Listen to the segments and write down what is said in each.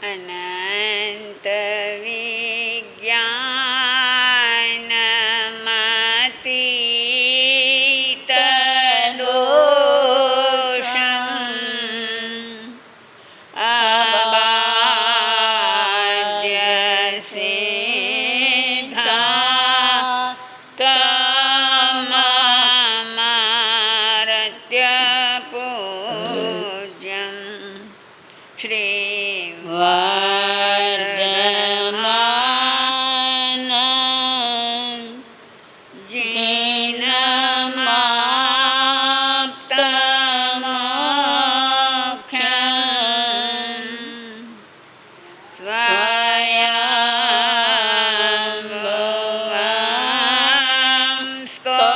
અનંત વિજ્ઞાનમતીત દોષં અબાધ્ય સિદ્ધા તમમારત્ય પૂજ્યં શ્રી વર્ધમાન જૈનમાપ્તમોક્ષં સ્વયંભુવં સ્તોત્રમહયતિ.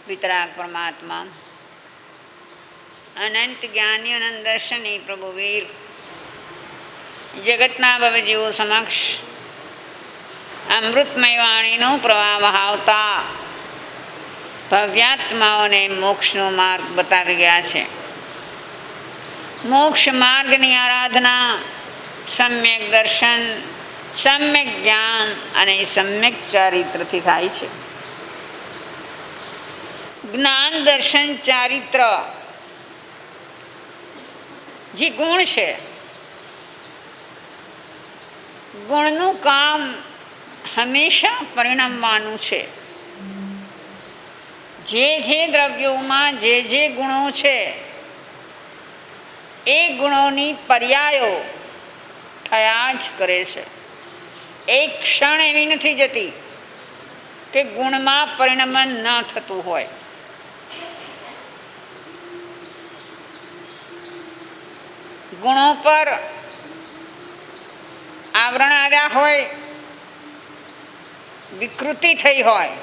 વિતરાગ પરમાત્મા અનંત જ્ઞાની અનંત દર્શની પ્રભુ વીર જગતના ભવજીવો સમક્ષ અમૃતમય વાણીનો પ્રવાહ વહાવતા ભવ્યાત્માઓને મોક્ષનો માર્ગ બતાવી ગયા છે. મોક્ષ માર્ગની આરાધના સમ્યક દર્શન, સમ્યક જ્ઞાન અને સમ્યક ચારિત્રથી થાય છે. જ્ઞાન દર્શન ચારિત્ર જે ગુણ છે, ગુણનું કામ હંમેશા પરિણમવાનું છે. જે જે દ્રવ્યોમાં જે ગુણો છે એ ગુણોની પર્યાયો થયા જ કરે છે. એક ક્ષણ એવી નથી જતી કે ગુણમાં પરિણમન ન થતું હોય. ગુણો પર આવરણ આવ્યા હોય, વિકૃતિ થઈ હોય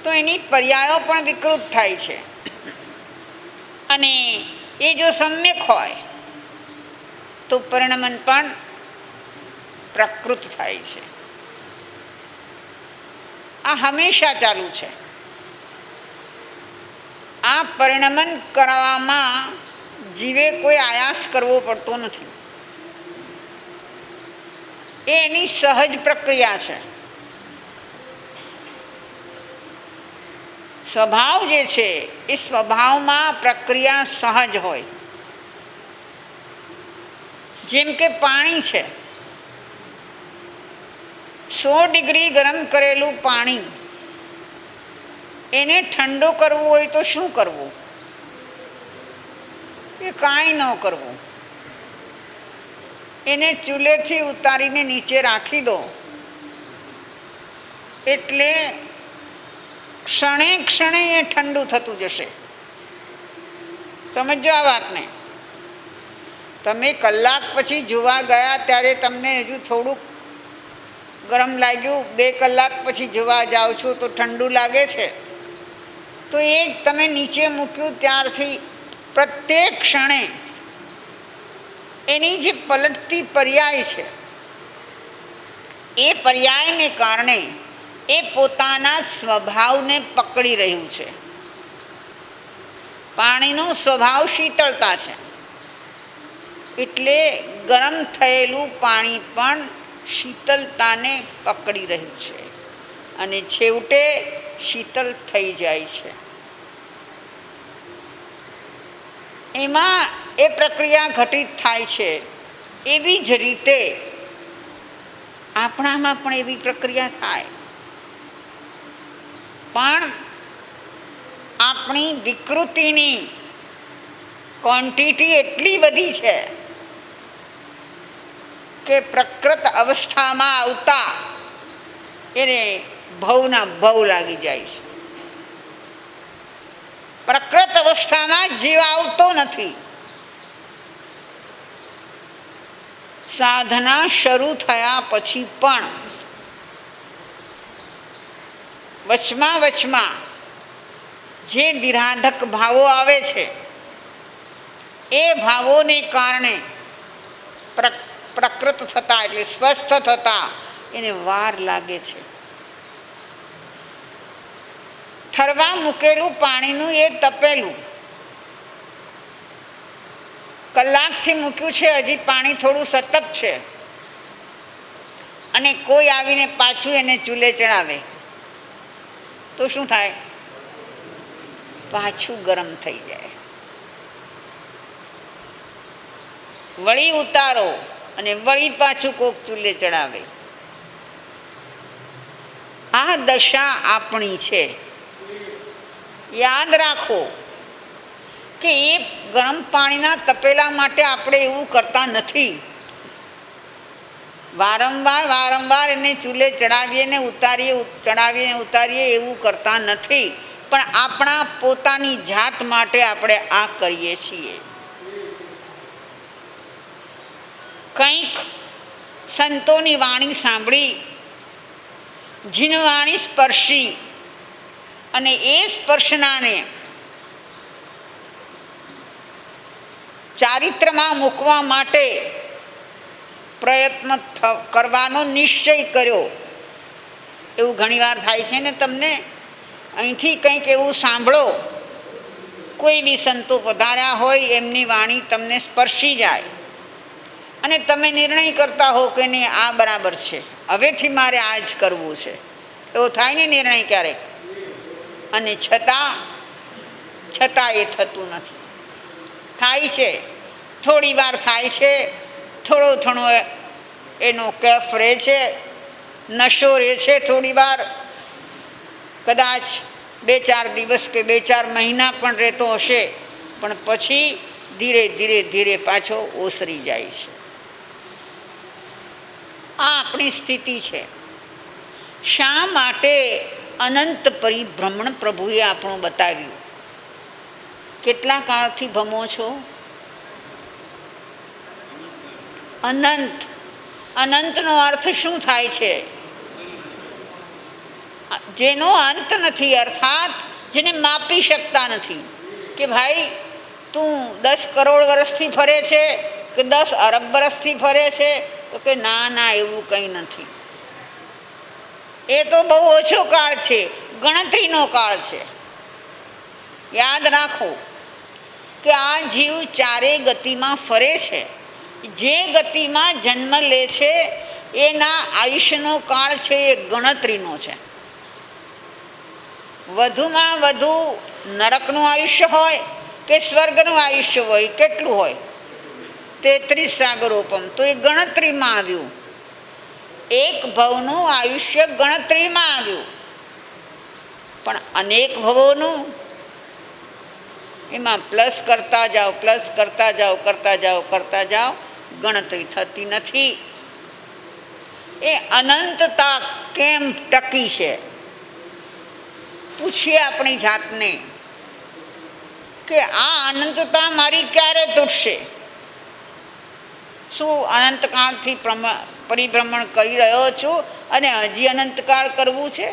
તો એની પર્યાયો પણ વિકૃત થાય છે. અને એ જો સમ્યક હોય તો પરિણમન પણ પ્રકૃત થાય છે. આ હંમેશા ચાલુ છે. આ પરિણમન કરવામાં જીવે કોઈ આયાસ કરવો પડતો નથી. એ એની સહજ પ્રક્રિયા છે. સ્વભાવ જે છે એ સ્વભાવમાં પ્રક્રિયા સહજ હોય. જેમ કે પાણી છે, 100 ડિગ્રી ગરમ કરેલું પાણી એને ઠંડો કરવું હોય તો શું કરવું? એ કાંઈ ન કરવું. એને ચૂલેથી ઉતારીને નીચે રાખી દો એટલે ક્ષણે ક્ષણે એ ઠંડુ થતું જશે. સમજો આ વાતને. તમે કલાક પછી જોવા ગયા ત્યારે તમને હજુ થોડુંક ગરમ લાગ્યું, 2 કલાક પછી જોવા જાઓ છો તો ઠંડુ લાગે છે. તો એ તમે નીચે મૂક્યું ત્યારથી પ્રત્યેક ક્ષણે એની જે પલટતી પર્યાય છે એ પર્યાયને કારણે એ પોતાના સ્વભાવને પકડી રહ્યું છે. પાણીનો સ્વભાવ શીતળતા છે એટલે ગરમ થયેલું પાણી પણ શીતળતાને પકડી રહ્યું છે અને છેવટે શીતળ થઈ જાય છે. એમાં એ પ્રક્રિયા ઘટિત થાય છે. એવી જ રીતે આપણામાં પણ એવી પ્રક્રિયા થાય, પણ આપણી વિકૃતિની ક્વોન્ટિટી એટલી બધી છે કે પ્રકૃત અવસ્થામાં આવતા એને ભવના ભવ લાગી જાય છે. પ્રકૃત અવસ્થામાં જીવ આવતો નથી. સાધના શરૂ થયા પછી પણ વચમાં જે વિરાધક ભાવો આવે છે એ ભાવોને કારણે પ્રકૃત થતા એટલે સ્વસ્થ થતા એને વાર લાગે છે. ઠરવા મૂકેલું પાણીનું એ તપેલું કલાકથી મૂક્યું છે, હજી પાણી થોડું સતપ છે, અને કોઈ આવીને પાછું એને ચૂલે ચડાવે તો શું થાય? પાછું ગરમ થઈ જાય. વળી ઉતારો અને વળી પાછું કોક ચૂલે ચડાવે. આ દશા આપણી છે. યાદ રાખો કે એ ગરમ પાણીના તપેલા માટે આપણે એવું કરતા નથી. વારંવાર એને ચૂલે ચડાવીએ ને ઉતારીએ, ચડાવીએ ઉતારીએ એવું કરતા નથી, પણ આપણા પોતાની જાત માટે આપણે આ કરીએ છીએ. કંઈક સંતોની વાણી સાંભળી, જીનવાણી સ્પર્શી, અને એ સ્પર્શનાને ચારિત્રમાં મૂકવા માટે પ્રયત્ન કરવાનો નિશ્ચય કર્યો. એવું ઘણીવાર થાય છે ને તમને? અહીંથી કંઈક એવું સાંભળો, કોઈ બી સંતો પધાર્યા હોય એમની વાણી તમને સ્પર્શી જાય અને તમે નિર્ણય કરતા હો કે નહીં આ બરાબર છે, હવેથી મારે આ જ કરવું છે. એવો થાય ને નિર્ણય ક્યારેક, અને છતાં એ થતું નથી. થાય છે, થોડી વાર થાય છે, થોડો ઘણો એનો કેફ રહે છે, નશો રહે છે થોડી વાર, કદાચ 2-4 દિવસ કે 2-4 મહિના પણ રહેતો હશે, પણ પછી ધીરે ધીરે ધીરે પાછો ઓસરી જાય છે. આ આપણી સ્થિતિ છે. શા માટે? અનંત પરિભ્રમણ પ્રભુએ આપણું બતાવ્યું. કેટલા કાળથી ભમો છો? અનંત. અનંતનો અર્થ શું થાય છે? જેનો અંત નથી, અર્થાત જેને માપી શકતા નથી કે ભાઈ તું 10 કરોડ વર્ષથી ફરે છે કે 10 અરબ વર્ષથી ફરે છે, તો કે ના એવું કંઈ નથી. એ તો બહુ ઓછો કાળ છે, ગણતરીનો કાળ છે. યાદ રાખો કે આ જીવ ચારે ગતિમાં ફરે છે. જે ગતિમાં જન્મ લે છે એના આયુષ્યનો કાળ છે એ ગણતરીનો છે. વધુમાં વધુ નરકનું આયુષ્ય હોય કે સ્વર્ગનું આયુષ્ય હોય, કેટલું હોય? 33 સાગરોપમ. તો એ ગણતરીમાં આવ્યું. એક ભવનું આયુષ્ય ગણતરીમાં આવ્યું, પણ અનેક ભવોનું એમાં પ્લસ કરતા જાઓ, પ્લસ કરતા જાઓ, કરતા જાઓ, ગણતરી થતી નથી. એ અનંતતા કેમ ટકી છે? પૂછીએ આપણી જાતને કે આ અનંતતા મારી ક્યારે તૂટશે? શું અનંતકાળથી પરિભ્રમણ કરી રહ્યો છું અને હજી અનંતકાળ કરવું છે?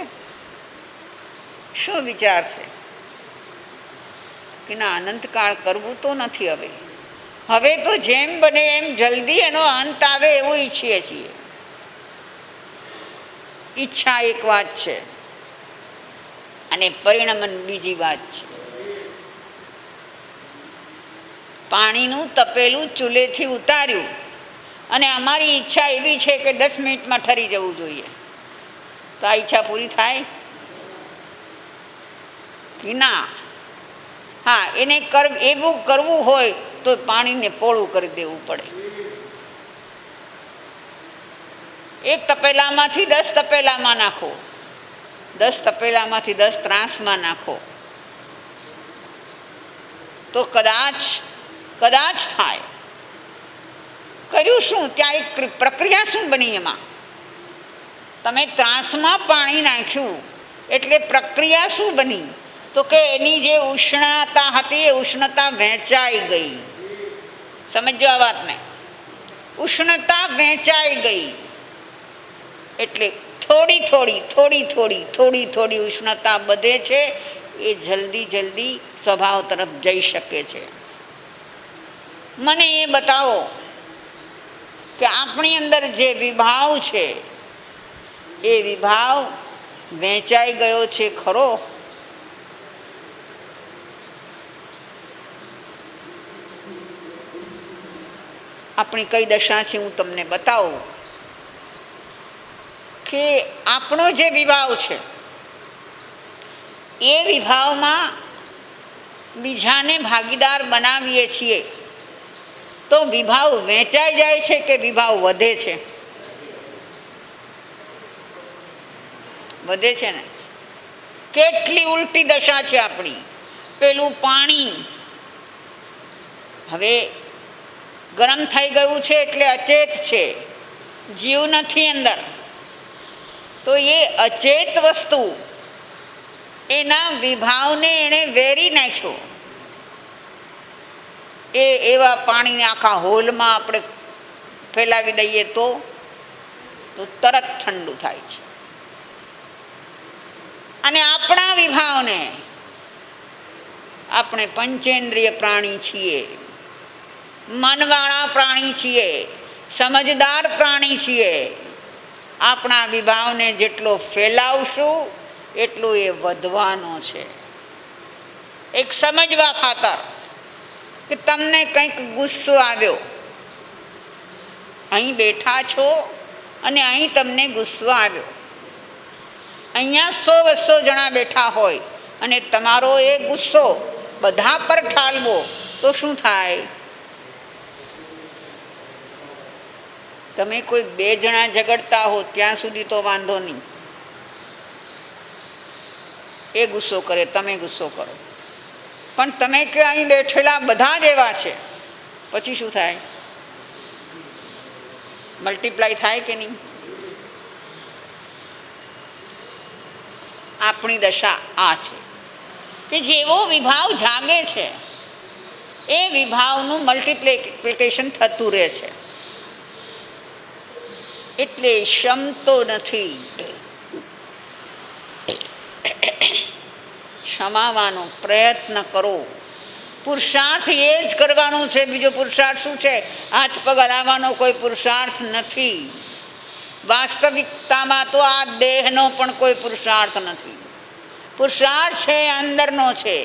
શું વિચાર છે કે ના, અનંતકાળ કરવું તો નથી. હવે તો જેમ બને એમ જલ્દી એનો અંત આવે એવું ઈચ્છીએ છીએ. ઈચ્છા એક વાત છે અને પરિણમન બીજી વાત છે. પાણીનું તપેલું ચૂલેથી ઉતાર્યું અને અમારી ઈચ્છા એવી છે કે 10 મિનિટમાં ઠરી જવું જોઈએ, તો આ ઈચ્છા પૂરી થાય કે ના? હા, એને એવું કરવું હોય તો પાણીને પોળું કરી દેવું પડે. એક તપેલામાંથી 10 તપેલામાં નાખો, 10 તપેલામાંથી 10 ત્રાસમાં નાખો, તો કદાચ થાય. કર્યું શું? ત્યાં એક પ્રક્રિયા શું બની? એમાં તમે ત્રાસમાં પાણી નાખ્યું એટલે પ્રક્રિયા શું બની? તો કે એની જે ઉષ્ણતા હતી એ ઉષ્ણતા વહેંચાઈ ગઈ. સમજો આ વાતને. ઉષ્ણતા વહેંચાઈ ગઈ એટલે થોડી ઉષ્ણતા વધે છે. એ જલ્દી સ્વભાવ તરફ જઈ શકે છે. મને એ બતાવો કે આપણી અંદર જે વિભાવ છે એ વિભાવ વહેંચાઈ ગયો છે ખરો? આપણી કઈ દશા છે હું તમને બતાવું કે આપણો જે વિભાવ છે એ વિભાવમાં બીજાને ભાગીદાર બનાવીએ છીએ તો વિભાવ વહેંચાઈ જાય છે કે વિભાવ વધે છે? વધે છે ને. કેટલી ઉલટી દશા છે આપણી. પેલું પાણી હવે ગરમ થઈ ગયું છે એટલે અચેત છે, જીવ નથી અંદર, તો એ અચેત વસ્તુ એના વિભાવને એણે વેરી નાખ્યો. એ એવા પાણીને આખા હોલમાં આપણે ફેલાવી દઈએ તો તરત ઠંડુ થાય છે. અને આપણા વિભાવને, આપણે પંચેન્દ્રિય પ્રાણી છીએ, મનવાળા પ્રાણી છીએ, સમજદાર પ્રાણી છીએ. આપણા વિભાવને જેટલો ફેલાવશું એટલો એ વધવાનો છે. એક સમજવા ખાતર કે તમને કંઈક ગુસ્સો આવ્યો, અહીં બેઠા છો અને અહીં તમને ગુસ્સો આવ્યો, અહીંયા 100-200 જણા બેઠા હોય અને તમારો એ ગુસ્સો બધા પર ઠાલવો તો શું થાય? તમે કોઈ 2 જણા ઝઘડતા હો ત્યાં સુધી તો વાંધો નહીં, એ ગુસ્સો કરે, તમે ગુસ્સો કરો, પણ તમે કે અહીં બેઠેલા બધા જ એવા છે, પછી શું થાય? મલ્ટીપ્લાય થાય કે નહીં? આપણી દશા આ છે કે જેવો વિભાવ જાગે છે એ વિભાવનું મલ્ટીપ્લિકેશન થતું રહે છે. એટલે ક્ષમતો નથી. ક્ષમાવાનો પ્રયત્ન કરો. પુરુષાર્થ એ જ કરવાનો છે. બીજો પુરુષાર્થ શું છે? હાથ પગ હલાવવાનો કોઈ પુરુષાર્થ નથી. વાસ્તવિકતામાં તો આ દેહનો પણ કોઈ પુરુષાર્થ નથી. પુરુષાર્થ છે અંદરનો છે,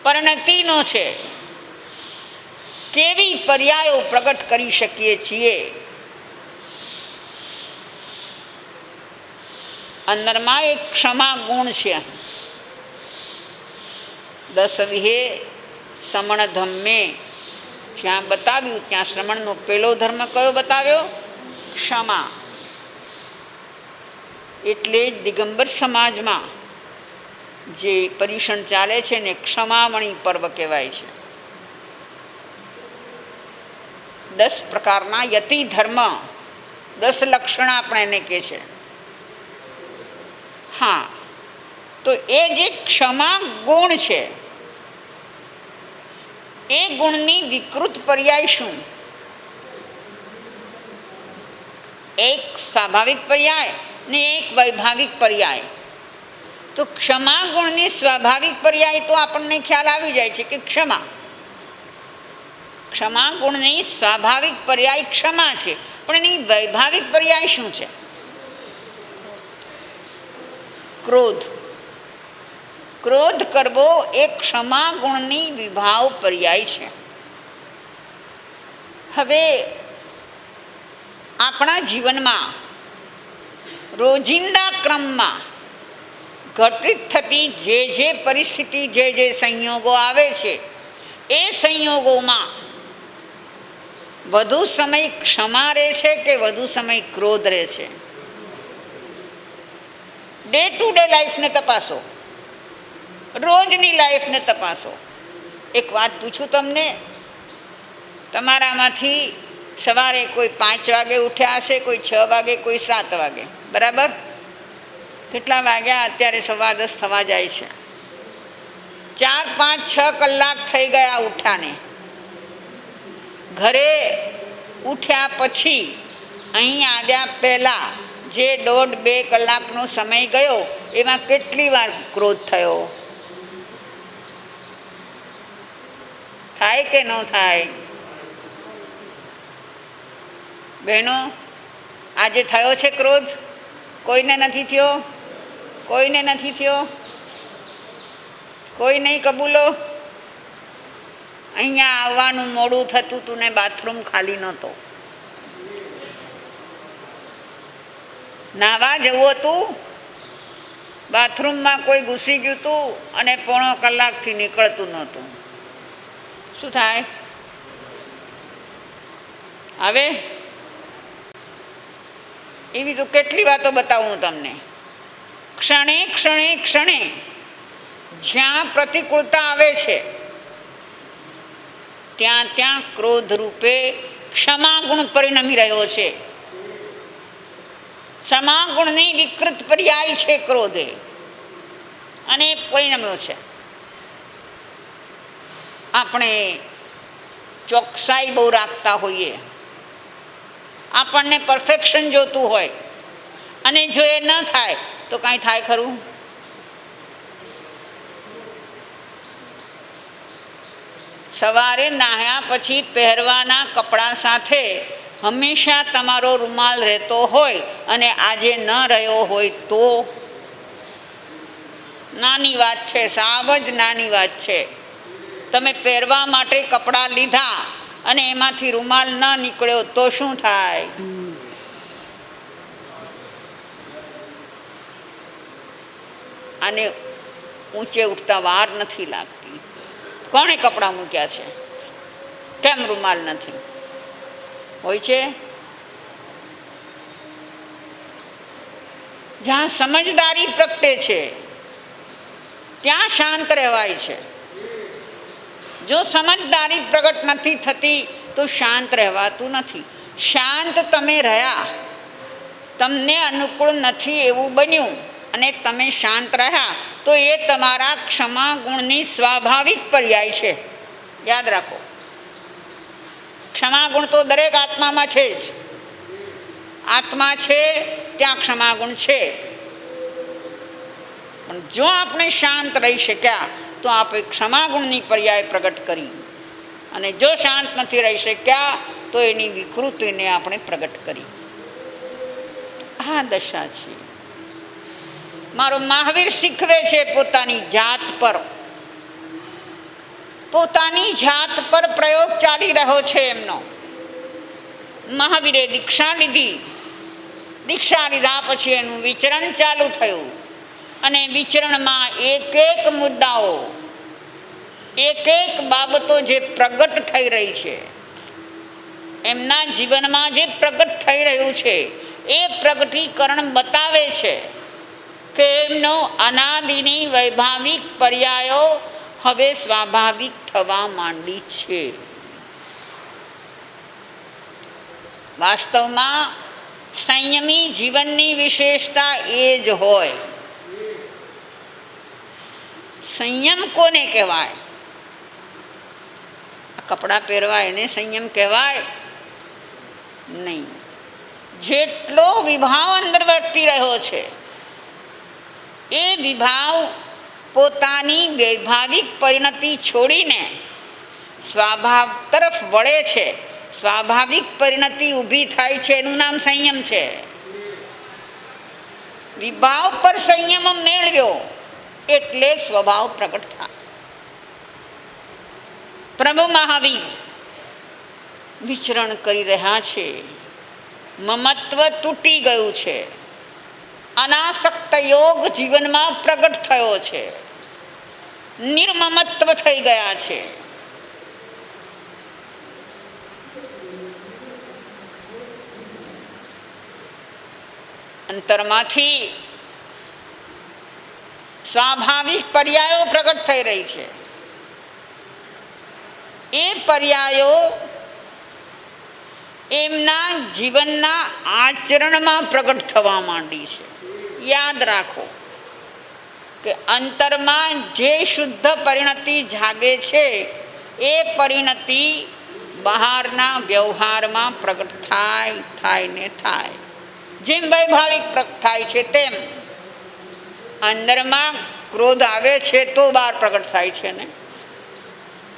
પરિણતિનો છે. કેવી પર્યાયો પ્રગટ કરી શકીએ છીએ? અંદરમાં એક ક્ષમા ગુણ છે. 10 વિહે શ્રમણ ધમ્મે જ્યાં બતાવ્યું ત્યાં શ્રમણનો પહેલો ધર્મ કયો બતાવ્યો? ક્ષમા. એટલે જ દિગંબર સમાજમાં જે પર્યુષણ ચાલે છે ને ક્ષમામણી પર્વ કહેવાય છે. 10 પ્રકારના યતિ ધર્મ, 10 લક્ષણ આપણે એને કહે છે. હા, તો એ જે ક્ષમા ગુણ છે એ ગુણની વિકૃત પર્યાય શું? એક સ્વાભાવિક પર્યાય ને એક વૈભાવિક પર્યાય. તો ક્ષમા ગુણની સ્વાભાવિક પર્યાય તો આપણને ખ્યાલ આવી જાય છે કે ક્ષમા. ક્ષમા ગુણની સ્વાભાવિક પર્યાય ક્ષમા છે, પણ એની વૈભાવિક પર્યાય શું છે? ક્રોધ. ક્રોધ કરવો એ ક્ષમા ગુણની વિભાવ પર્યાય છે. હવે આપણા જીવનમાં રોજિંદા ક્રમમાં ઘટિત થતી જે પરિસ્થિતિ, જે સંયોગો આવે છે એ સંયોગોમાં વધુ સમય ક્ષમા રહે છે કે વધુ સમય ક્રોધ રહે છે? ડે ટુ ડે લાઈફને તપાસો, રોજની લાઈફને તપાસો. એક વાત પૂછું તમને, તમારામાંથી સવારે કોઈ 5 વાગે ઉઠ્યા હશે, કોઈ 6 વાગે, કોઈ 7 વાગે, બરાબર? કેટલા વાગ્યા? અત્યારે 10:15 થવા જાય છે. 4, 5, 6 કલાક થઈ ગયા ઉઠાને. ઘરે ઉઠ્યા પછી અહીં આવ્યા પહેલાં જે 1.5-2 કલાકનો સમય ગયો એમાં કેટલી વાર ક્રોધ થયો? થાય કે ન થાય? બહેનો, આજે થયો છે ક્રોધ? કોઈને નથી થયો? કોઈને નથી થયો? કોઈ નહીં કબૂલો? અહીંયા આવવાનું મોડું થતું તું ને બાથરૂમ ખાલી નહોતો. નાહવા જવું હતું, બાથરૂમમાં કોઈ ઘૂસી ગયું હતું અને પોણો કલાકથી નીકળતું નહોતું. શું થાય? હવે એવી તો કેટલી વાતો બતાવું હું તમને. ક્ષણે ક્ષણે ક્ષણે જ્યાં પ્રતિકૂળતા આવે છે ત્યાં ત્યાં ક્રોધ રૂપે ક્ષમા ગુણ પરિણમી રહ્યો છે. ક્ષમા ગુણની વિકૃત પર્યાય છે ક્રોધે, અને પરિણમ્યો છે. આપણે ચોકસાઈ બહુ રાખતા હોઈએ, આપણને પરફેક્શન જોતું હોય, અને જો એ ન થાય તો કાંઈ થાય ખરું? સવારે નાહ્યા પછી પહેરવાના કપડાં સાથે હંમેશા તમારો રૂમાલ રહેતો હોય અને આજે ન રહ્યો હોય તો નાની વાત છે, સાવ જ નાની વાત છે. તમે પહેરવા માટે કપડાં લીધા અને એમાંથી રૂમાલ ન નીકળ્યો તો શું થાય? આને ઊંચે ઉઠતા વાર નથી લાગતી. કોણે કપડાં મૂક્યા છે? કેમ રૂમાલ નથી? હોય છે. જ્યાં સમજદારી પ્રગટે છે ત્યાં શાંત રહેવાય છે. જો સમજદારી પ્રગટ નથી થતી તો શાંત રહેવાતું નથી. શાંત તમે રહ્યા, તમને અનુકૂળ નથી એવું બન્યું અને તમે શાંત રહ્યા તો એ તમારા ક્ષમા ગુણની સ્વાભાવિક પર્યાય છે. યાદ રાખો, ક્ષમા ગુણ તો દરેક આત્મામાં છે જ. આત્મા છે ત્યાં ક્ષમા ગુણ છે. પણ જો આપણે શાંત રહી શક્યા તો આપણે ક્ષમા ગુણની પર્યાય પ્રગટ કરી, અને જો શાંત નથી રહી શક્યા તો એની વિકૃતિને આપણે પ્રગટ કરી. આ દશા છે. મારો મહાવીર શીખવે છે પોતાની જાત પર. પોતાની જાત પર પ્રયોગ ચાલી રહ્યો છે એમનો. મહાવીરે દીક્ષા લીધી, દીક્ષા લીધા પછી એનું વિચરણ ચાલુ થયું, અને વિચરણમાં એક એક મુદ્દાઓ, એક એક બાબતો જે પ્રગટ થઈ રહી છે, એમના જીવનમાં જે પ્રગટ થઈ રહ્યું છે એ પ્રગટીકરણ બતાવે છે કે એમનો અનાદિની વૈભાવિક પર્યાયો હવે સ્વાભાવિક થવા માંડી છે. વાસ્તવમાં સંયમી જીવનની વિશેષતા એ જ હોય. સંયમ કોને કહેવાય? કપડાં પહેરવા એને સંયમ કહેવાય નહીં. જેટલો વિભાવ અંદર વર્તી રહ્યો છે એ વિભાવ પોતાની વૈભાવિક પરિણતિ છોડીને સ્વભાવ તરફ વળે છે. સ્વાભાવિક પરિણતિ ઊભી થાય છે, એનું નામ સંયમ છે. વિભાવ પર સંયમ મેળવ્યો એટલે સ્વભાવ પ્રગટ થાય. પ્રભુ મહાવીર વિચરણ કરી રહ્યા છે. મમત્વ તૂટી ગયું છે. અનાસક્ત યોગ જીવનમાં પ્રગટ થયો છે. નિર્મમત્વ થઈ ગયા છે. અંતરમાંથી સ્વાભાવિક પર્યાયો પ્રગટ થઈ રહી છે. એ પર્યાયો એમના જીવનના આચરણમાં પ્રગટ થવા માંડી છે. યાદ રાખો કે અંતરમાં જે શુદ્ધ પરિણતિ જાગે છે એ પરિણતિ બહારના વ્યવહારમાં પ્રગટ થાય ને થાય. જેમ વૈભાવિક પ્રગટ થાય છે તેમ અંદરમાં ક્રોધ આવે છે તો બહાર પ્રગટ થાય છે ને.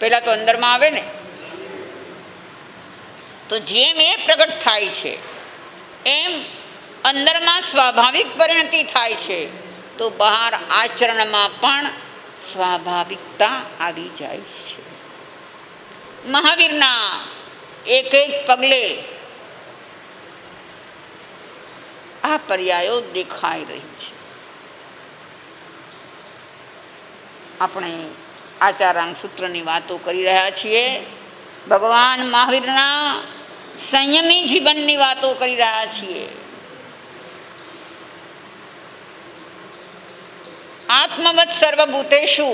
પહેલાં તો અંદરમાં આવે ને. તો જેમ એ પ્રગટ થાય છે એમ અંદરમાં સ્વાભાવિક પરિણતિ થાય છે, તો બહાર આચરણમાં પણ સ્વાભાવિકતા આવી જાય છે. મહાવીરના એક એક પગલે આ પર્યાયો દેખાઈ રહી છે. આપણે આચારાંગ સૂત્રની વાતો કરી રહ્યા છીએ, ભગવાન મહાવીરના સંયમી જીવનની વાતો કરી રહ્યા છીએ. આત્મવત સર્વભૂતેષુ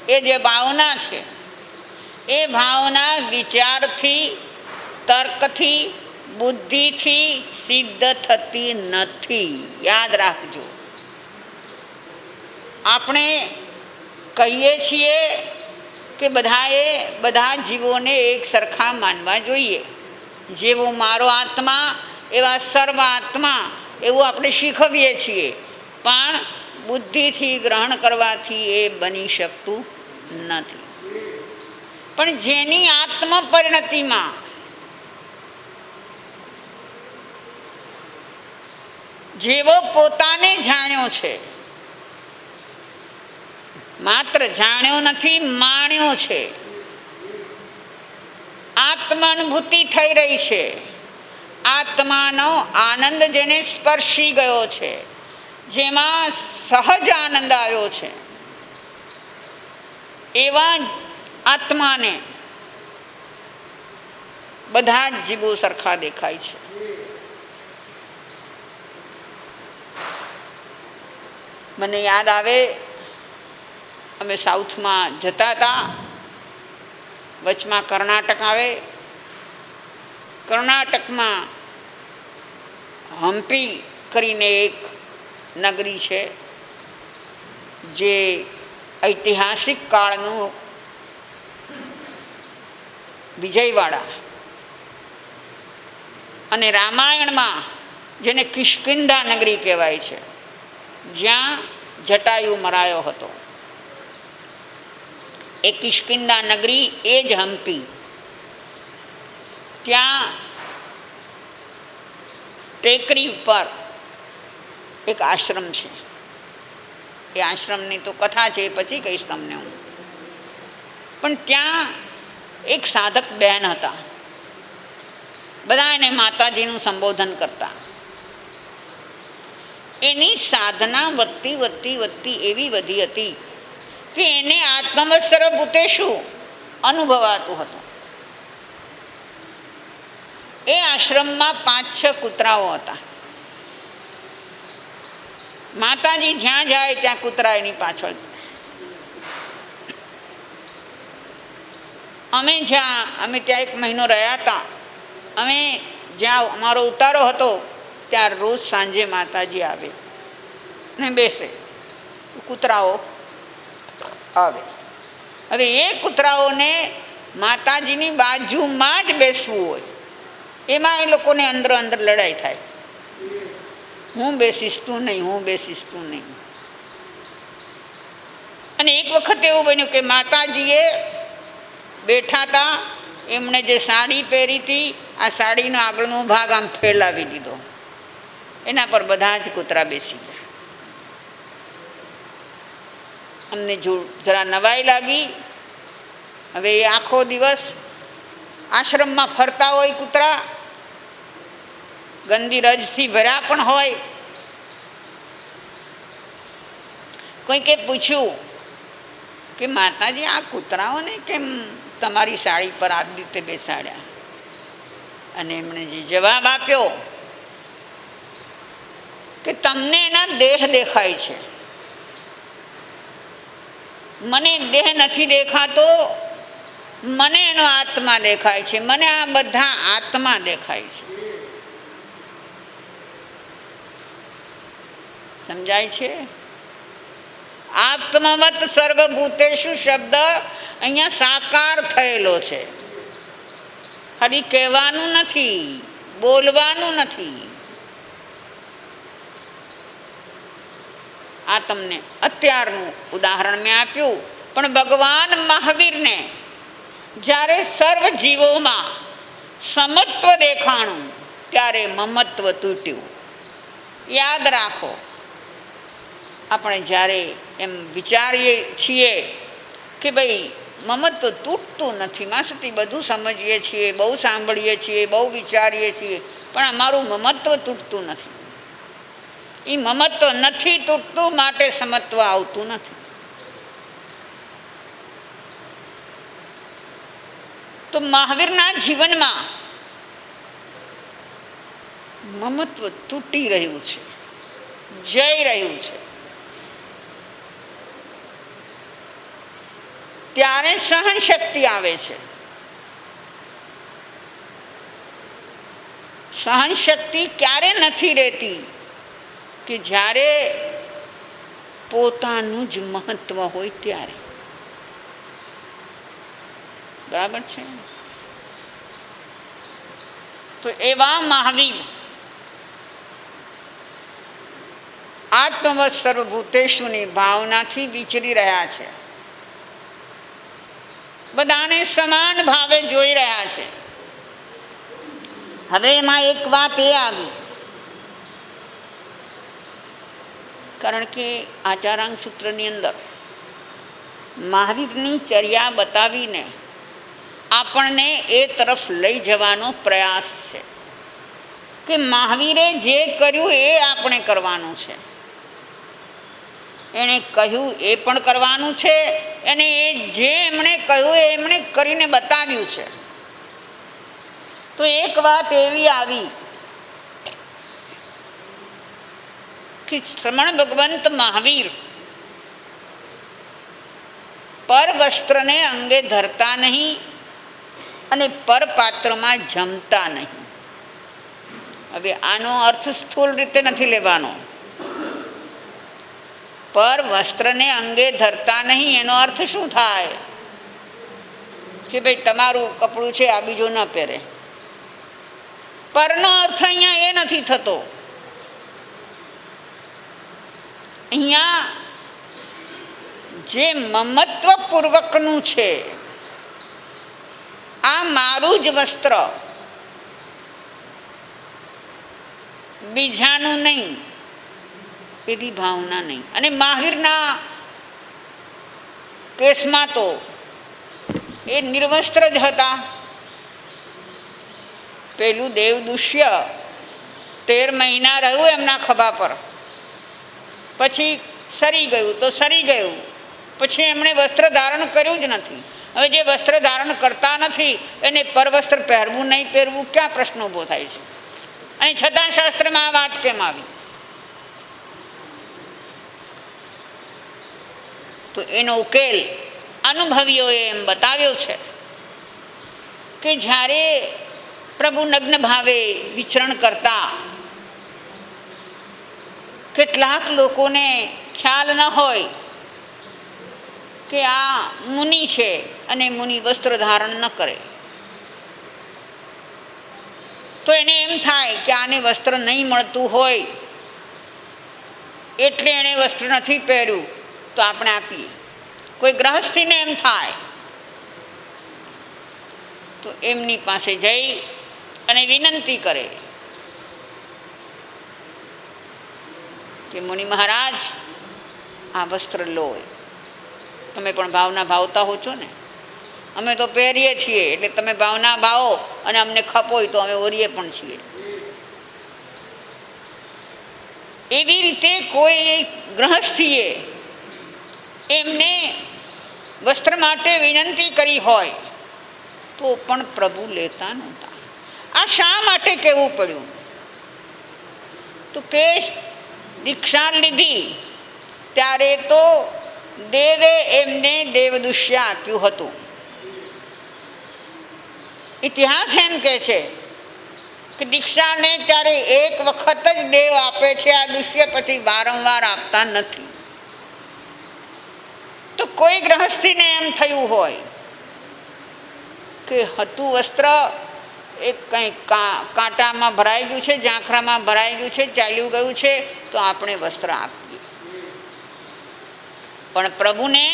એ જે ભાવના છે એ ભાવના વિચારથી, તર્કથી, બુદ્ધિથી સિદ્ધ થતી નથી. યાદ રાખજો. આપણે કહીએ છીએ કે બધા જીવોને એક સરખા માનવા જોઈએ. જેવો મારો આત્મા એવા સર્વ આત્મા, એવું આપણે શીખવીએ છીએ, પણ બુદ્ધિથી ગ્રહણ કરવાથી એ બની શકતું નથી. પણ જેની આત્મ પરિણતિમાં જેવો પોતાને જાણ્યો છે, માત્ર જાણ્યો નથી, માણ્યો છે, આત્માનુભૂતિ થઈ રહી છે, આત્માનો આનંદ જેને સ્પર્શી ગયો છે, જેમાં સહજ આનંદ આવ્યો છે, એવા આત્માને બધા જ જીવો સરખા દેખાય છે. મને યાદ આવે, અમે સાઉથમાં જતા હતા, વચમાં કર્ણાટક આવે. કર્ણાટકમાં હમ્પી કરીને એક નગરી છે, જે ઐતિહાસિક કાળનું વિજયવાડા, અને રામાયણમાં જેને કિષ્કિંધા નગરી કહેવાય છે, જ્યાં જટાયુ મરાયો હતો, એ કિષ્કિંધા નગરી એ જ હમ્પી. ત્યાં ટેકરી ઉપર એક આશ્રમ છે. એ આશ્રમની તો કથા છે, પછી કહીશ તમને હું. પણ ત્યાં એક સાધક બહેન હતા, બધા એને માતાજીનું સંબોધન કરતા. એની સાધના વધતી વધતી વધતી એવી વધી હતી કે એને આત્મવત સર્વભૂતેષુ અનુભવાતું હતું. એ આશ્રમમાં 5-6 કૂતરાઓ હતા. માતાજી જ્યાં જાય ત્યાં કૂતરા એની પાછળ જાય. અમે ત્યાં 1 મહિનો રહ્યા હતા. અમે જ્યાં અમારો ઉતારો હતો ત્યાં રોજ સાંજે માતાજી આવે ને બેસે, કૂતરાઓ આવે. હવે એ કૂતરાઓને માતાજીની બાજુમાં જ બેસવું હોય, એમાં એ લોકોને અંદર અંદર લડાઈ થાય. હું બેસીશ તું નહીં, હું બેસીશ તું નહીં. અને એક વખત એવું બન્યું કે માતાજીએ બેઠા હતા, એમણે જે સાડી પહેરી હતી, આ સાડીનો આગળનો ભાગ આમ ફેલાવી દીધો, એના પર બધા જ કૂતરા બેસી ગયા. અમને જરા નવાઈ લાગી. હવે એ આખો દિવસ આશ્રમમાં ફરતા હોય કૂતરા, ગંદી રજથી ભર્યા પણ હોય. કોઈકે પૂછ્યું કે માતાજી, આ કૂતરાઓને કેમ તમારી સાડી પર આવી રીતે બેસાડ્યા? અને એમણે જે જવાબ આપ્યો કે તમને એના દેહ દેખાય છે, મને દેહ નથી દેખાતો, મને એનો આત્મા દેખાય છે, મને આ બધા આત્મા દેખાય છે. સમજાય છે? આત્મવત સર્વભૂતેષુ શબ્દ અહીંયા સાકાર થયેલો છે. ખાલી કહેવાનું નથી, બોલવાનું નથી. આ તમને અત્યારનું ઉદાહરણ મેં આપ્યું, પણ ભગવાન મહાવીરને જ્યારે સર્વ જીવોમાં સમત્વ દેખાણું ત્યારે મમત્વ તૂટ્યું. યાદ રાખો, આપણે જ્યારે એમ વિચારીએ છીએ કે ભાઈ મમત્વ તૂટતું નથી, માસતી બધું સમજીએ છીએ, બહુ સાંભળીએ છીએ, બહુ વિચારીએ છીએ, પણ અમારું મમત્વ તૂટતું નથી. એ મમત્વ નથી તૂટતું, માટે સમત્વ આવતું નથી. તો મહાવીરના જીવનમાં મમત્વ તૂટી રહ્યું છે, જઈ રહ્યું છે. ત્યારે સહન શક્તિ આવે છે. સહન શક્તિ ક્યારે નથી રહેતી? કે જ્યારે પોતાનું જ મહત્વ હોય ત્યારે. બરાબર છે? તો એવા મહાવીર આત્મવત સર્વભૂતેષુની ભાવનાથી વિચરી રહ્યા છે. બધાને સમાન ભાવે જોઈ રહ્યા છે. હવે એમાં એક વાત એ આવી, કારણ કે આચારાંગ સૂત્રની અંદર મહાવીરની ચર્યા બતાવીને આપણને એ તરફ લઈ જવાનો પ્રયાસ છે કે મહાવીરે જે કર્યું એ આપણે કરવાનું છે. એણે કહ્યું એ પણ કરવાનું છે, અને એ જે એમણે કહ્યું એ એમણે કરીને બતાવ્યું છે. તો એક વાત એવી આવી કે શ્રમણ ભગવંત મહાવીર પર વસ્ત્રને અંગે ધરતા નહીં અને પરપાત્રમાં જમતા નહીં. હવે આનો અર્થ સ્થૂળ રીતે નથી લેવાનો. પર વસ્ત્રને અંગે ધરતા નહીં એનો અર્થ શું થાય? કે ભાઈ તમારું કપડું છે આ બીજું ન પહેરે. પરનો અર્થ અહીંયા એ નથી થતો. અહીંયા જે મમત્વપૂર્વકનું છે, આ મારું જ વસ્ત્ર, બીજાનું નહીં, એવી ભાવના નહીં. અને મહાવીરના કેસમાં તો એ નિર્વસ્ત્ર જ હતા. પેલું દેવદુષ્ય 13 મહિના રહ્યું એમના ખભા પર, પછી સરી ગયું તો સરી ગયું, પછી એમણે વસ્ત્ર ધારણ કર્યું જ નથી. હવે જે વસ્ત્ર ધારણ કરતા નથી એને પરવસ્ત્ર પહેરવું નહીં પહેરવું ક્યાં પ્રશ્ન ઊભો થાય છે? અને છતાં શાસ્ત્રમાં આ વાત કેમ આવી? તો એનો ઉકેલ અનુભવીઓએ એમ બતાવ્યો છે કે જ્યારે પ્રભુ નગ્ન ભાવે વિચરણ કરતા કેટલાક લોકોને ખ્યાલ ન હોય કે આ મુનિ છે અને મુનિ વસ્ત્ર ધારણ ન કરે, તો એને એમ થાય કે આને વસ્ત્ર નહીં મળતું હોય એટલે એણે વસ્ત્ર નથી પહેર્યું તો આપણે આપીએ. કોઈ ગ્રહસ્થીને એમ થાય તો એમની પાસે જઈ અને વિનંતી કરે કે મુનિ મહારાજ આ વસ્ત્ર લો. તમે પણ ભાવના ભાવતા હો છો ને, અમે તો પહેરીએ છીએ એટલે તમે ભાવના ભાવો અને અમને ખપોય તો અમે ઓરીએ પણ છીએ. એવી રીતે કોઈ ગ્રહસ્થીએ એમને વસ્ત્ર માટે વિનંતી કરી હોય તો પણ પ્રભુ લેતા નહોતા. આ શા માટે કહેવું પડ્યું? તો કે દીક્ષા લીધી ત્યારે તો દેવે એમને દેવદુષ્ય આપ્યું હતું. ઇતિહાસ એમ કહે છે કે દીક્ષાને ત્યારે એક વખત જ દેવ આપે છે, આ દુષ્ય પછી વારંવાર આપતા નથી. તો કોઈ ગ્રહસ્થીને એમ થયું હોય કે હતું વસ્ત્ર એક કંઈ કાંટામાં ભરાઈ ગયું છે, ઝાંખરામાં ભરાઈ ગયું છે, ચાલ્યું ગયું છે, તો આપણે વસ્ત્ર આપીએ. પણ પ્રભુને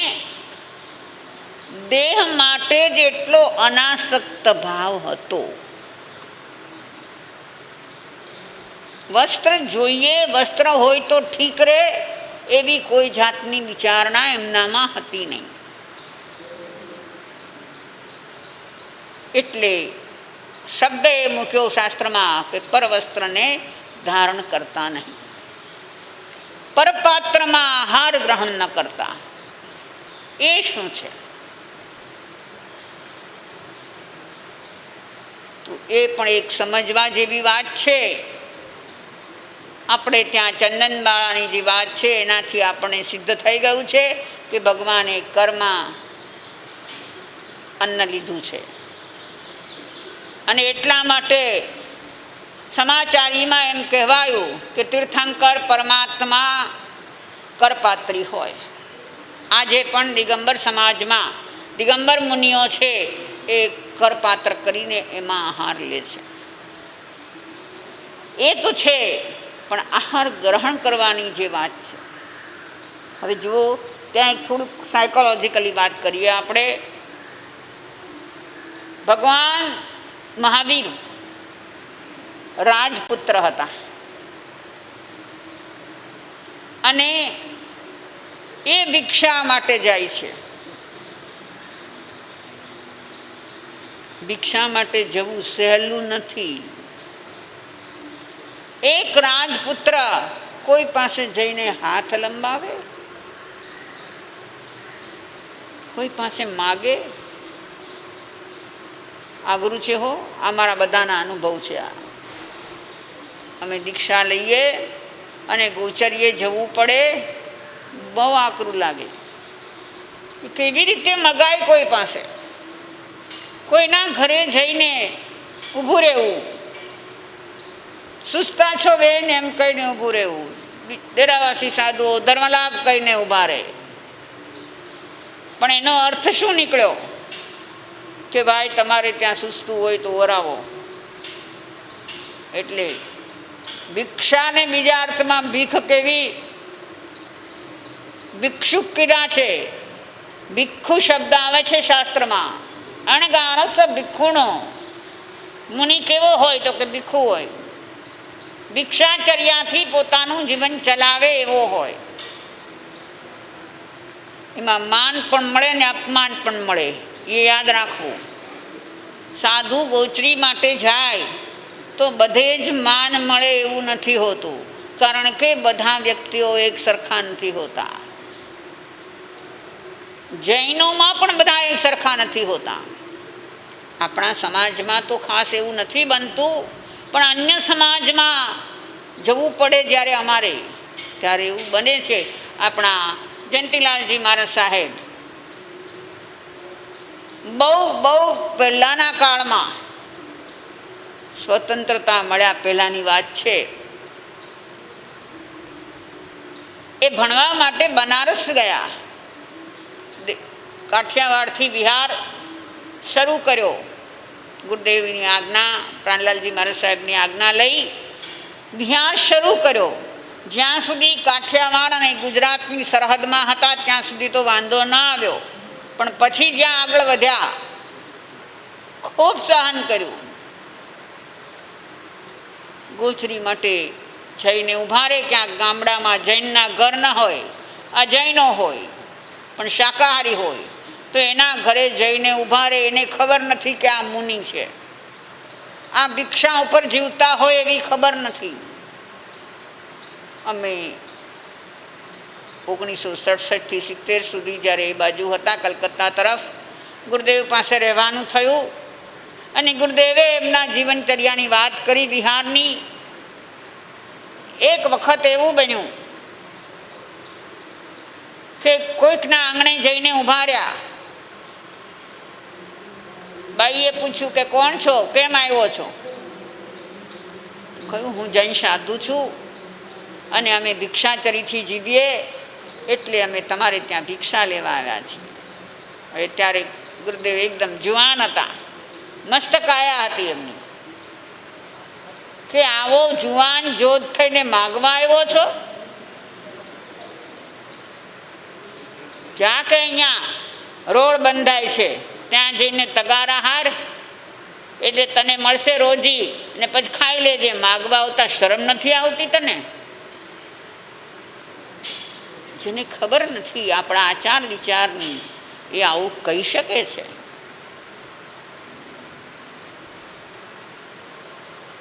દેહ માટે જ એટલો અનાસક્ત ભાવ હતો. વસ્ત્ર જોઈએ, વસ્ત્ર હોય તો ઠીક રહે એવી કોઈ જાતની વિચારણા એમનામાં હતી નહીં. એટલે શબ્દ એ મૂક્યો શાસ્ત્રમાં કે પરવસ્ત્રને ધારણ કરતા નહીં, પરપાત્રમાં આહાર ગ્રહણ ન કરતા. એ શું છે? તો એ પણ એક સમજવા જેવી વાત છે. આપણે ત્યાં ચંદનબાળાની જે વાત છે એનાથી આપણને સિદ્ધ થઈ ગયું છે કે ભગવાને કર્મમાં અન્ન લીધું છે. અને એટલા માટે સમાચારીમાં એમ કહેવાયું કે તીર્થંકર પરમાત્મા કરપાત્રી હોય. આજે પણ દિગંબર સમાજમાં દિગંબર મુનિઓ છે એ કરપાત્ર કરીને એમાં આહાર લે છે. એ તો છે, પણ આહાર ગ્રહણ કરવાની જે વાત છે. હવે જુઓ, ત્યાં એક થોડુંક સાયકોલોજીકલી વાત કરીએ આપણે. ભગવાન મહાવીર રાજપુત્ર હતા અને એ ભિક્ષા માટે જાય છે. ભિક્ષા માટે જવું સહેલું નથી. એક રાજપુત્ર કોઈ પાસે જઈને હાથ લંબાવે, કોઈ પાસે માગે? આગ્રું છે હો, આ મારા બધાના અનુભવ છે. આ અમે દીક્ષા લઈએ અને ગોચરીએ જવું પડે, બહુ આકરું લાગે. કેવી રીતે મગાય કોઈ પાસે? કોઈના ઘરે જઈને ઊભું રહેવું, સુસ્તા છો બેન એમ કહીને ઊભું રહેવું. ડેરાવાસી સાધુઓ ધર્મલાભ કહીને ઊભા રહે, પણ એનો અર્થ શું નીકળ્યો કે ભાઈ તમારે ત્યાં સુસ્તું હોય તો વરાવો. એટલે ભિક્ષાને બીજા અર્થમાં ભીખ કેવી? ભિક્ષુક કીધા છે. ભિક્ષુ શબ્દ આવે છે શાસ્ત્રમાં. અણગારસ ભિક્ષુનો. મુનિ કેવો હોય તો કે ભિક્ષુ હોય, ભિક્ષાચર્યાથી પોતાનું જીવન ચલાવે એવો હોય. એમાં માન પણ મળે ને અપમાન પણ મળે, એ યાદ રાખવું. સાધુ ગોચરી માટે જાય તો બધે જ માન મળે એવું નથી હોતું, કારણ કે બધા વ્યક્તિઓ એક સરખા નથી હોતા. જૈનોમાં પણ બધા એક સરખા નથી હોતા. આપણા સમાજમાં તો ખાસ એવું નથી બનતું, પણ અન્ય સમાજમાં જવું પડે જ્યારે અમારે, ત્યારે એવું બને છે. આપણા જયંતિલાલજી મહારાજ સાહેબ બહુ પહેલાંના કાળમાં, સ્વતંત્રતા મળ્યા પહેલાંની વાત છે, એ ભણવા માટે બનારસ ગયા. કાઠિયાવાડથી વિહાર શરૂ કર્યો. ગુરુદેવની આજ્ઞા, પ્રાણલાલજી મહારાજ સાહેબની આજ્ઞા લઈ વિહાર શરૂ કર્યો. જ્યાં સુધી કાઠિયાવાડ અને ગુજરાતની સરહદમાં હતા ત્યાં સુધી તો વાંધો ના આવ્યો, પણ પછી જ્યાં આગળ વધ્યા ખૂબ સહન કર્યું. ગોચરી માટે જઈને ઊભા રહે ક્યાંક ગામડામાં, જૈનના ઘર ન હોય, અજૈનો હોય પણ શાકાહારી હોય, તો એના ઘરે જઈને ઊભા રહે. એને ખબર નથી કે આ મુનિ છે, આ ભિક્ષા ઉપર જીવતા હોય એવી ખબર નથી. અમે 1967થી 70 સુધી જ્યારે એ બાજુ હતા કલકત્તા તરફ, ગુરુદેવ પાસે રહેવાનું થયું અને ગુરુદેવે એમના જીવનચર્યાની વાત કરી વિહારની. એક વખત એવું બન્યું કે કોઈકના આંગણે જઈને ઊભા રહ્યા. બાઈએ પૂછ્યું કે કોણ છો, કેમ આવ્યો છો? કહ્યું હું જૈન સાધુ છું અને અમે ભિક્ષાચરીથી જીવીએ, એટલે અમે તમારે ત્યાં ભિક્ષા લેવા આવ્યા છીએ. હવે ત્યારે ગુરુદેવ એકદમ જુવાન હતા, મસ્ત કાયા હતી એમની. કે આવો જુવાન જોધ થઈને માગવા આવ્યો છો? જા કે અહીંયા રોડ બંધાય છે, ત્યાં જઈને તગારા હાર, એટલે તને મળશે રોજી, ને પછી ખાઈ લેજે. માગવા આવતા શરમ નથી આવતી તને? જેને ખબર નથી આપણા આચાર વિચારની, એ આવું કહી શકે છે?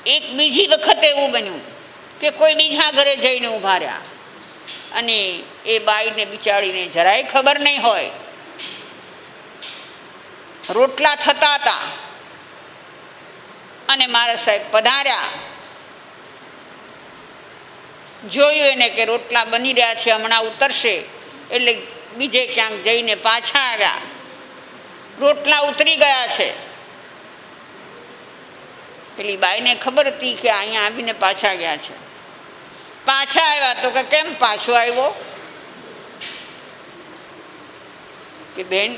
એક બીજી વખત એવું બન્યું કે કોઈ બીજા ઘરે જઈને ઊભા રહ્યા, અને એ બાઈને બિચારીને જરાય ખબર નહીં હોય. રોટલા થતા હતા અને મારા સાહેબ પધાર્યા. જોયું એને કે રોટલા બની રહ્યા છે, હમણાં ઉતરશે, એટલે બીજે ક્યાંક જઈને પાછા આવ્યા. રોટલા ઉતરી ગયા છે. પેલી બાઈને ખબર હતી કે અહીંયા આવીને પાછા ગયા છે. પાછા આવ્યા તો કે કેમ પાછો આવ્યો? કે બેન,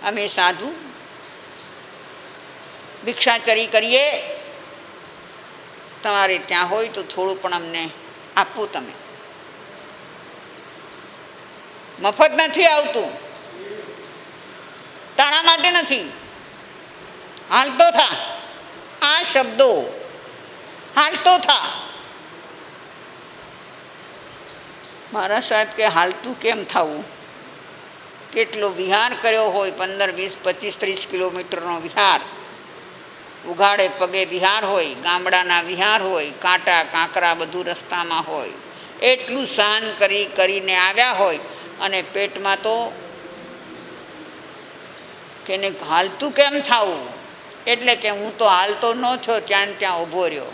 અમે સાધુ ભિક્ષાચરી કરીએ, તમારે ત્યાં હોય તો થોડું પણ અમને આપવું. તમે મફત નથી આવતું, તારા માટે નથી. હાલતો થા. આ શબ્દો, હાલતો થા. મારા સાહેબ કે હાલતું કેમ થવું? કેટલો વિહાર કર્યો હોય, 15, 20, 25, 30 કિલોમીટરનો વિહાર. ઉઘાડે પગે વિહાર હોય, ગામડાના વિહાર હોય, કાંટા કાંકરા બધું રસ્તામાં હોય. એટલું સહન કરીને આવ્યા હોય, અને પેટમાં તો કેને હાલતું કેમ થવું? એટલે કે હું તો હાલતો ન થયો, ત્યાં ત્યાં ઊભો રહ્યો.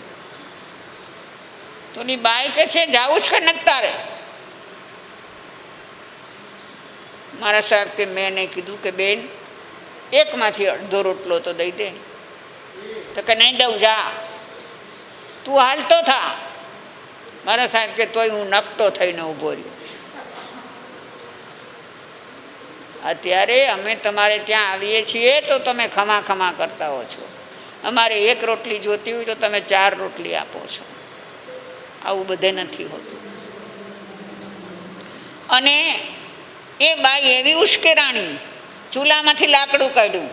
તો ની બાઈ કે છે જાવું જ કે નથી તારે? મારા સાહેબ કે મેં એને કીધું કે બેન, એકમાંથી અડધો રોટલો તો દઈ દે. તો કે નહીં દઉં, જા, તું હાલતો થા. મારા સાહેબ કે તોય હું નકટો થઈને ઊભો રહ્યો. અત્યારે અમે તમારે ત્યાં આવીએ છીએ તો તમે ખમા ખમા કરતા હો છો. અમારે એક રોટલી જોતી હોય તો તમે 4 રોટલી આપો છો. આવું બધે નથી હોતું. અને એ બાઈ એવી ઉશ્કેરાણી, ચૂલામાંથી લાકડું કાઢ્યું,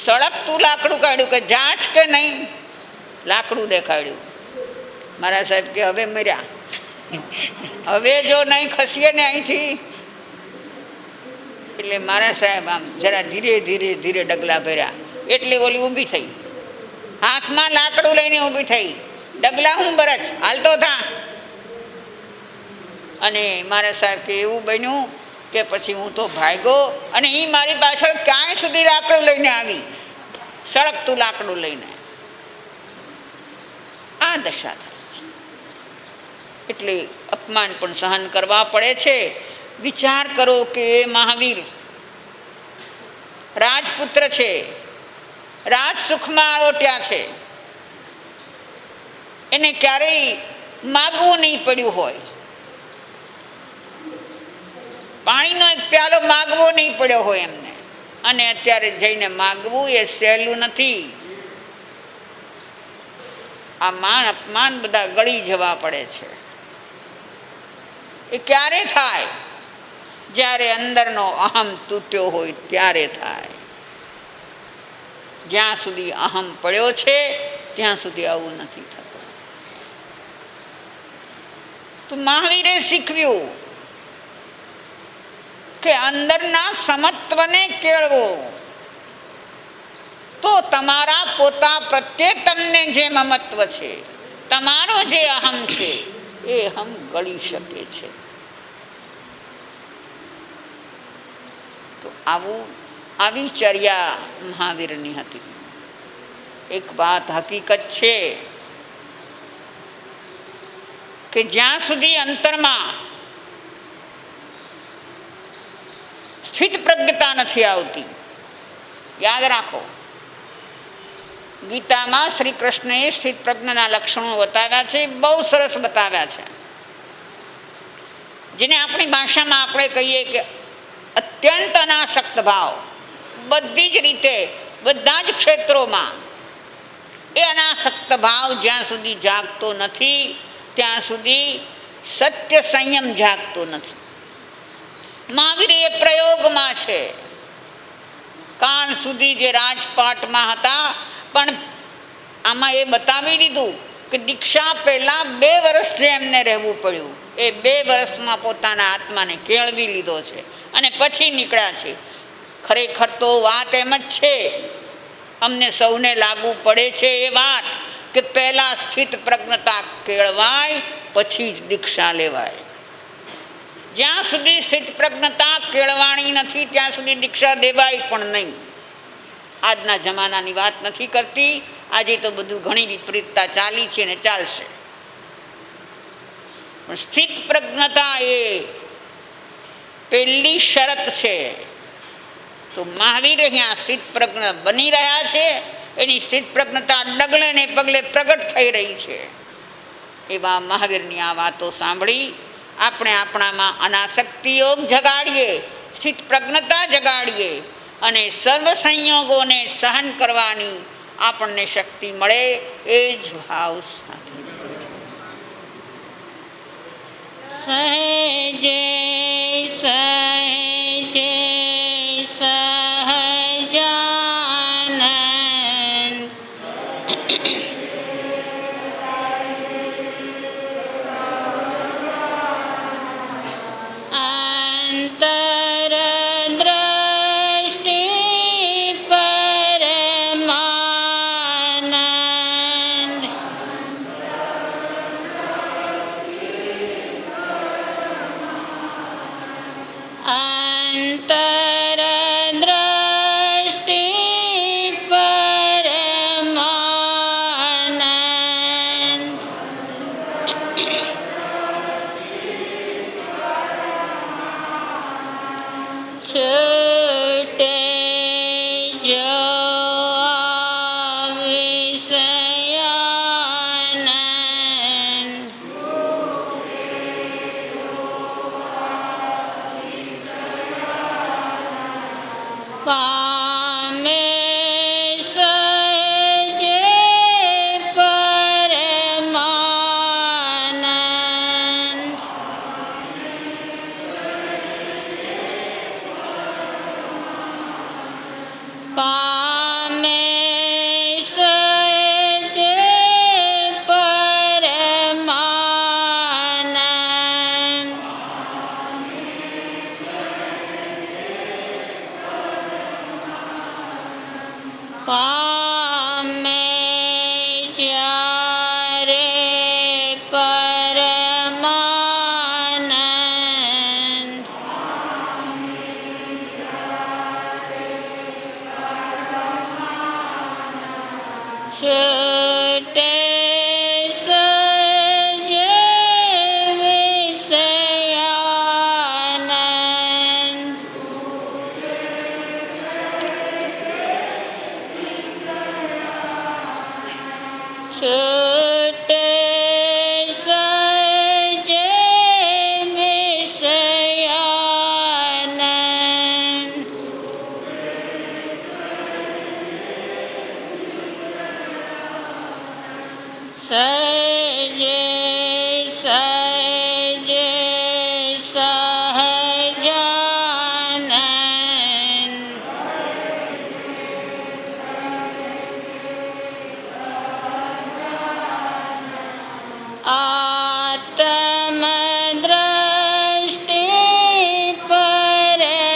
સળગતું લાકડું કાઢ્યું કે જાચ કે નહીં, લાકડું દેખાડ્યું. મારા સાહેબ કે હવે મર્યા, હવે જો નહીં ખસીએ ને અહીંથી. એટલે મારા સાહેબ આમ જરા ધીરે ધીરે ધીરે ડગલા ભર્યા. એટલે ઓલી ઊભી થઈ, હાથમાં લાકડું લઈને ઊભી થઈ. ડગલા હું બરજ, હાલતો થા. અને મારા સાહેબ કે એવું બન્યું કે પછી હું તો ભાગ્યો, અને એ મારી પાછળ ક્યાંય સુધી લાકડું લઈને આવી, સળગતું લાકડું લઈને. આ દશા થાય છે. એટલે અપમાન પણ સહન કરવા પડે છે. વિચાર કરો કે એ મહાવીર રાજપુત્ર છે, રાજ સુખમાં આળોટ્યા છે. એને ક્યારેય માગવું નહીં પડ્યું હોય. પાણીનો એક પ્યાલો માગવો નહીં પડ્યો હોય એમને. અને અત્યારે જઈને માગવું એ સહેલું નથી. આ માન અપમાન બધા ગળી જવા પડે છે. એ ક્યારે થાય? જ્યારે અંદરનો અહમ તૂટ્યો હોય ત્યારે થાય. જ્યાં સુધી અહમ પડ્યો છે ત્યાં સુધી આવું નથી થતું. તો મહાવીરે શીખવ્યું કે અંદરના સમત્વને કેળવો તો તમારા પોતા પ્રત્યે તમને જે મમત્વ છે, તમારો જે અહમ છે, એ અહમ ગળી શકે છે. તો આવી ચર્યા મહાવીરની હતી. એક વાત હકીકત છે કે જ્યાં સુધી અંતરમાં સ્થિત પ્રજ્ઞતા નથી આવતી, યાદ રાખો, ગીતામાં શ્રી કૃષ્ણએ સ્થિત પ્રજ્ઞાના લક્ષણો બતાવ્યા છે, બહુ સરસ બતાવ્યા છે. જેને આપણી ભાષામાં આપણે કહીએ કે અત્યંત અનાસક્ત ભાવ, બધી જ રીતે બધા જ ક્ષેત્રોમાં એ અનાસક્ત ભાવ જ્યાં સુધી જાગતો નથી ત્યાં સુધી સત્ય સંયમ જાગતો નથી. મહાવીરે એ પ્રયોગ યોગમાં છે. કાન સુધી જે રાજપાટમાં હતા, પણ આમાં એ બતાવી દીધું કે દીક્ષા પહેલાં 2 વર્ષ જે એમને રહેવું પડ્યું, એ 2 વર્ષમાં પોતાના આત્માને કેળવી લીધો છે અને પછી નીકળ્યા છે. ખરેખર તો વાત એમ જ છે, અમને સૌને લાગુ પડે છે એ વાત કે પહેલાં સ્થિત પ્રજ્ઞતા કેળવાય પછી જ દીક્ષા લેવાય. જ્યાં સુધી સ્થિત પ્રજ્ઞતા કેળવાણી નથી ત્યાં સુધી દીક્ષા દેવાય પણ નહીં. આજના જમાનાની વાત નથી કરતી, આજે તો બધું ઘણી વિપરીતતા ચાલી છે અને ચાલશે. પણ સ્થિત પ્રજ્ઞતા એ પહેલી શરત છે. તો મહાવીર અહીંયા સ્થિત પ્રજ્ઞ બની રહ્યા છે, એની સ્થિત પ્રજ્ઞતા ડગલે ને પગલે પ્રગટ થઈ રહી છે. એવા મહાવીરની આ વાતો સાંભળી આપણે આપણામાં અનાસક્તિ યોગ જગાડીએ, સ્થિત પ્રજ્ઞતા જગાડીએ અને સર્વ સંયોગોને સહન કરવાની આપણને શક્તિ મળે એ જ ભાવ સાથે સહેજે સહેજે સહજાનંદ અંતરદ્રષ્ટિ પરમાનંદ અંતરદ્રષ્ટિ પરમાનંદ છૂટે જો વિષયાનંદ પામે સહેજે પરમાનંદ પામે સહેજે પરમાનંદ પામે જ્યારે પરમાનંદ છૂટે સહેજે વિષયાનંદ છૂટે સહેજે વિષયાનંદ સહેજે સહેજે સહજાનંદ આત્મદ્રષ્ટિ પરમાનંદ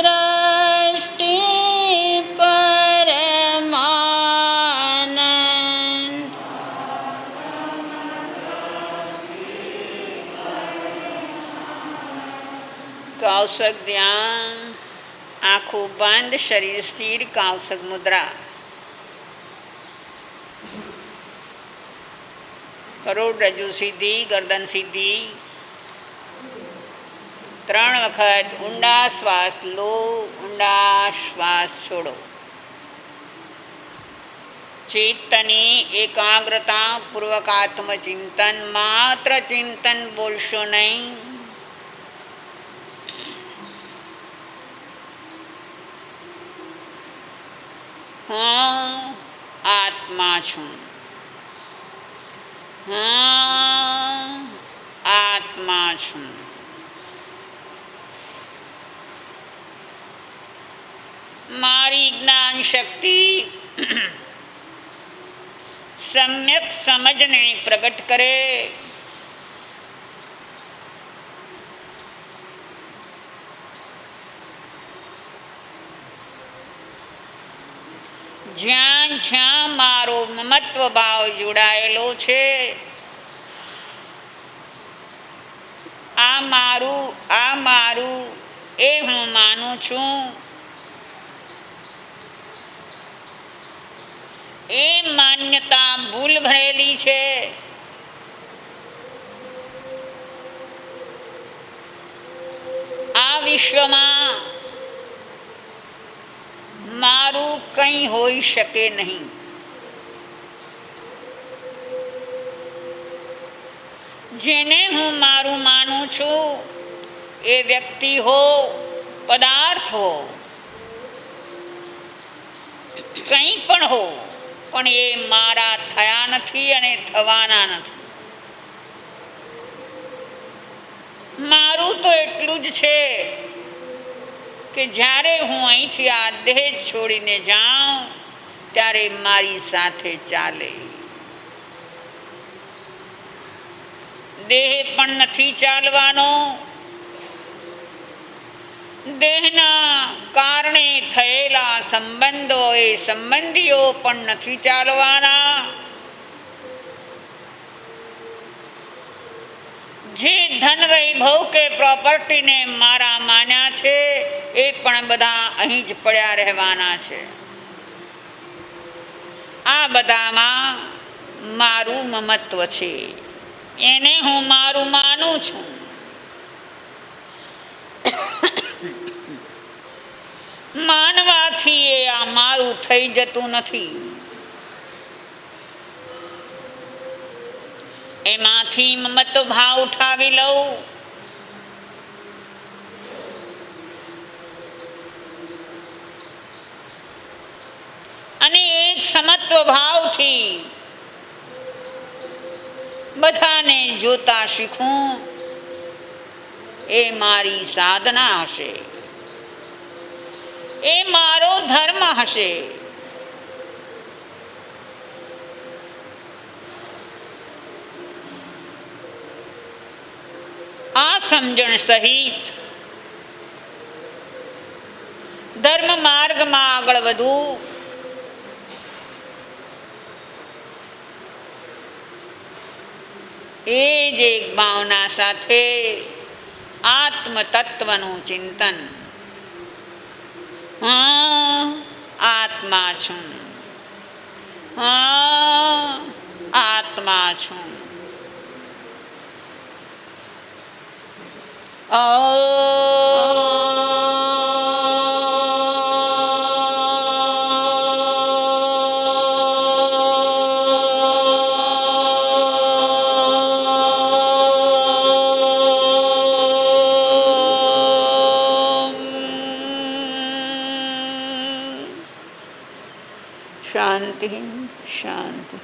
આત્મદ્રષ્ટિ પરમાનંદ કૌશક ધ્યાન, આંખો બંધ, શરીર સ્થિર, કૌશક મુદ્રા. કરોડરજ્જુ સીધી, ગરદન સીધી. 3 વખત ઊંડા શ્વાસ લો, ઊંડા શ્વાસ છોડો. ચિત્તની એકાગ્રતા પૂર્વક આત્મચિંતન, માત્ર ચિંતન, બોલશો નહીં. હું આત્મા છું. હું આત્મા છું. મારી જ્ઞાન શક્તિ સમ્યક સમજને પ્રગટ કરે. જ્યાં જ્યાં મારો મમત્વ ભાવ જોડાયેલો છે, આ મારું એ હું માનું છું. એ માન્યતા ભૂલ ભરેલી છે. આ વિશ્વમાં મારું કંઈ હોઈ શકે નહીં. જેને હું મારું માનું છું, એ વ્યક્તિ હો, પદાર્થ હો, કંઈ પણ હો, પણ એ મારા થયા નથી અને થવાના નથી. મારું તો એટલું જ છે કે જ્યારે હું અહીંથી આ દેહ છોડીને જાઉં ત્યારે મારી સાથે ચાલે. દેહ પણ નથી ચાલવાનો. દેહના કારણે થયેલા સંબંધો, એ સંબંધીઓ પણ નથી ચાલવાના. જે ધન વૈભવ કે પ્રોપર્ટીને મારા માન્યા છે, એ પણ બધા અહીં જ પડ્યા રહેવાના છે. આ બધામાં મારું મમત્વ છે, એને હું મારું માનું છું. માનવાથી એ આ મારું થઈ જતું નથી. એમાંથી મમત્વ ભાવ ઉઠાવી લઉં. અને એક સમત્વ ભાવથી બધાને જોતા શીખું. એ મારી સાધના હશે, એ મારો ધર્મ હશે. આ સમજણ સહિત ધર્મ માર્ગમાં આગળ વધવું. એ જ એક ભાવના સાથે આત્મતત્વનું ચિંતન. હું આત્મા છું. હું આત્મા છું. શાંતિ શાંતિ.